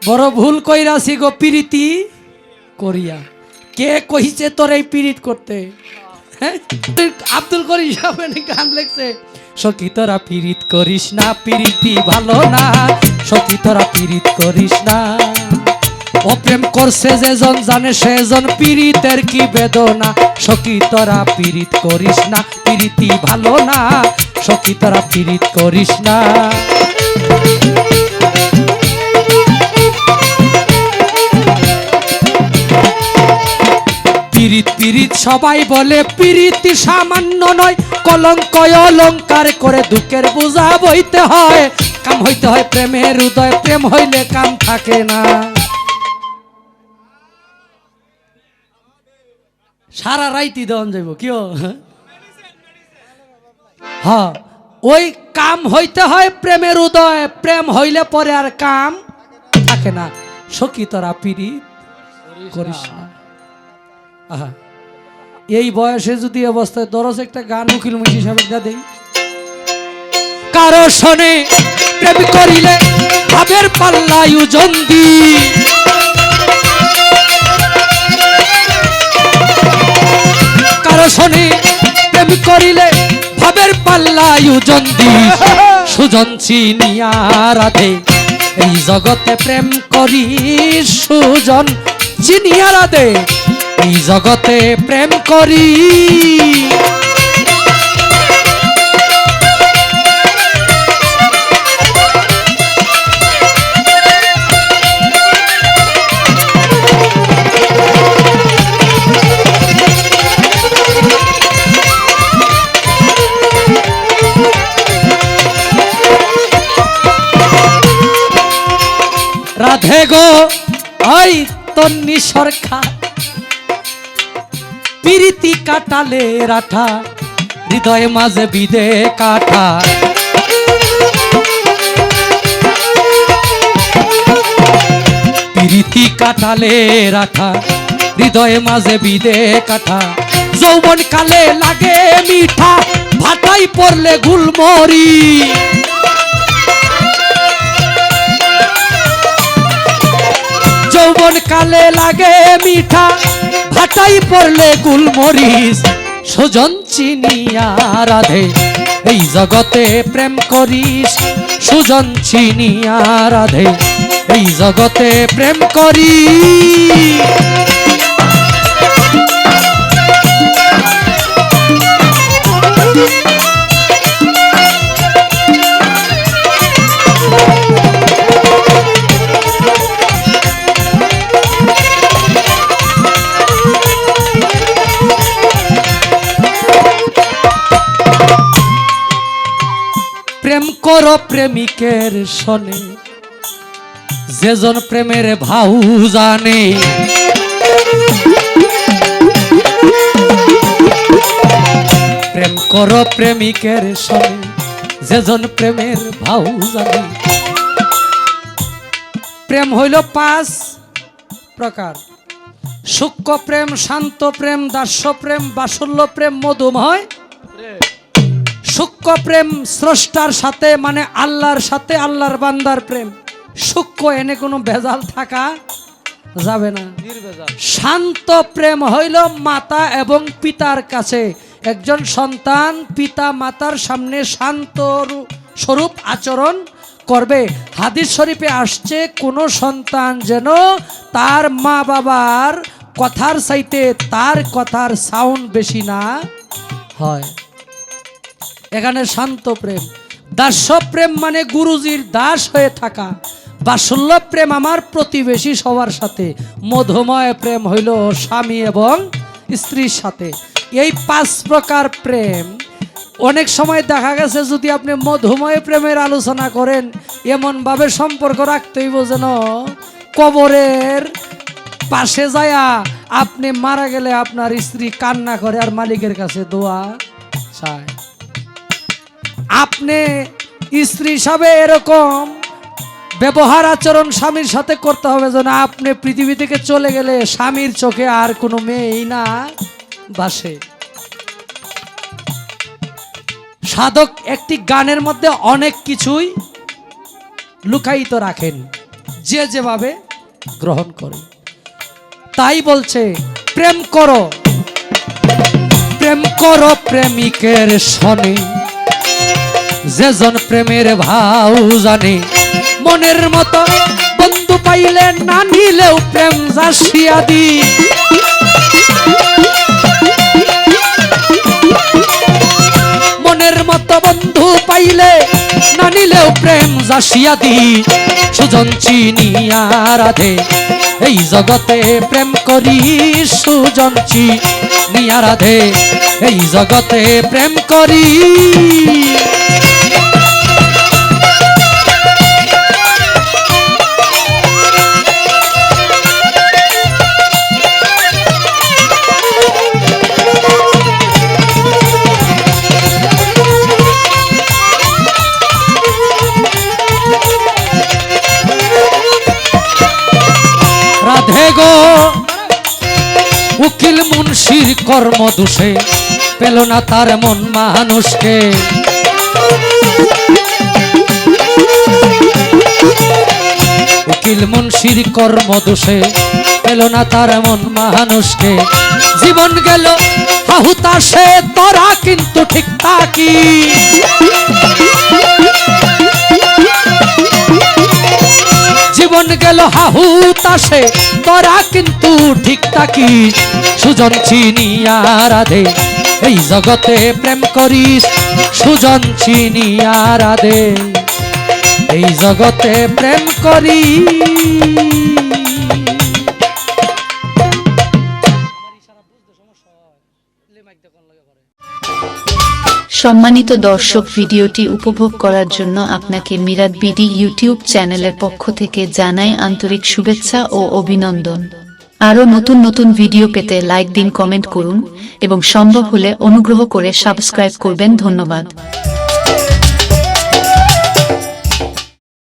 বড় ভুল কইরাছি গো প্রীতি করিয়া। কে কইছে তোর এই পীড়িত করতে? হ্যাঁ, আব্দুল করিম সাহেব গান লেখছে, সখী তোরা পীড়িত করিস না, প্রীতি ভালো না, সখী তোরা পীড়িত করিস না। অপ্রেম করছে যেজন জানে সেজন পীড়িতের কি বেদনা, সখী তোরা পীড়িত করিস না, প্রীতি ভালো না, সখী তোরা পীড়িত করিস না। পীড়িত পীড়িত সবাই বলে, পীড়িতি সামান্য নয়, কলঙ্ক অলঙ্কার করে দুঃখের বোঝা বইতে হয়। কাম হইতে হয় প্রেমের হৃদয়, প্রেম হইলে কাম থাকে না। সারা রাইতি দেওয়ান যাইব কিও। হ্যাঁ, ওই কাম হইতে হয় প্রেমের হৃদয়, প্রেম হইলে পরে আর কাম থাকে না। সখী তোরা পীড়িত করিস না। আহা, এই বয়সে যদি অবস্থায় দরজ একটা গান উকিল মুন্সি সাহেব যা দেই, কারো শোনে প্রেম করিলে ভাবের পাল্লায় ওজন দি, কারো শোনে প্রেম করিলে ভাবের পাল্লায় ওজন দি, সুজন চিনিয়া রাধে এই জগতে প্রেম করি, সুজন চিনিয়া রাধে এই জগতে প্রেম করি। রাধে গো ওই তন্নি সরকার, প্রীতি কাটালে রাঠা, হৃদয় মাঝে বিদে কাঠা। প্রীতি কাটালে রাঠা, হৃদয় মাঝে বিদে কাঠা। যৌবন কালে লাগে মিঠা, ভাটাই পড়লে গুলমরি। যৌবন কালে লাগে মিঠা, ভাটাই পড়লে গুলমরিচ। সুজন চিনিয়া রাধে এই জগতে প্রেম করিস, সুজন চিনিয়া রাধে এই জগতে প্রেম করিস। প্রেম করো প্রেমিকের শোনে, যেজন প্রেমের ভাউ জানে। প্রেম করো প্রেমিকের শোনে, যেজন প্রেমের ভাউ জানে। প্রেম হইল 5 প্রকার: সূক্ষ্ম প্রেম, শান্ত প্রেম, দাস্য প্রেম, বাৎসল্য প্রেম, মধুময়। সূক্ষ্ম প্রেম স্রষ্টার সাথে, মানে আল্লাহর সাথে, আল্লাহর বান্দার প্রেম। সূক্ষ্ম এনে কোনো ভেজাল থাকা যাবে না। শান্ত প্রেম হইল মাতা এবং পিতার কাছে। একজন সন্তান পিতা মাতার সামনে শান্ত স্বরূপ আচরণ করবে। হাদিস শরীফে আসছে, কোন সন্তান যেন তার মা বাবার কথার চাইতে তার কথার সাউন্ড বেশি না হয়। এখানে শান্ত প্রেম। দাস্য প্রেম মানে গুরুজির দাস হয়ে থাকা। বাৎসল্য প্রেম আমার প্রতিবেশী সবার সাথে। মধুময় প্রেম হইল স্বামী এবং স্ত্রীর সাথে। এই 5 প্রকার প্রেম। অনেক সময় দেখা গেছে যদি আপনি মধুময় প্রেমের আলোচনা করেন, এমনভাবে সম্পর্ক রাখতে হইব যেন কবরের পাশে যায়া আপনি মারা গেলে আপনার স্ত্রী কান্না করে আর মালিকের কাছে দোয়া চায়। আপনি স্ত্রী হিসাবে এরকম ব্যবহার আচরণ স্বামীর সাথে করতে হবে যেন আপনি পৃথিবী থেকে চলে গেলে স্বামীর চোখে আর কোনো মেয়েই না বাসে। সাধক একটি গানের মধ্যে অনেক কিছুই লুকায়িত রাখেন। যে যেভাবে গ্রহণ করে। তাই বলছে প্রেম করো, প্রেম করো প্রেমিকের সনে, যেজন প্রেমের ভাও জানে। মনের মতো বন্ধু পাইলে না নিলেও প্রেম জাসিয়া দি। মনের মতো বন্ধু পাইলে না নিলেও প্রেম জাসিয়া দি। সুজন চিনিয়া রাধে এই জগতে প্রেম করি, সুজন চিনিয়া রাধে এই জগতে প্রেম করি। রাধে গো উকিল মুন্সির কর্ম দোষে পেল না তার মন মানুষকে। উকিল মুন্সির কর্ম দোষে পেল না তার মন মানুষকে। জীবন গেল হাহুতাশে তোরা কিন্তু ঠিক থাকি। জীবন গেল হাহুতাশে তোরা কিন্তু ঠিক থাকি। সুজন চিনিয়া রাধে এই জগতে প্রেম করিস, সুজন চিনিয়া রাধে এই জগতে প্রেম করি। সম্মানিত দর্শক, ভিডিওটি উপভোগ করার জন্য আপনাকে মিরাদ বিডি ইউটিউব চ্যানেলের পক্ষ থেকে জানাই আন্তরিক শুভেচ্ছা ও অভিনন্দন। আরও নতুন নতুন ভিডিও পেতে লাইক দিন, কমেন্ট করুন এবং সম্ভব হলে অনুগ্রহ করে সাবস্ক্রাইব করবেন। ধন্যবাদ।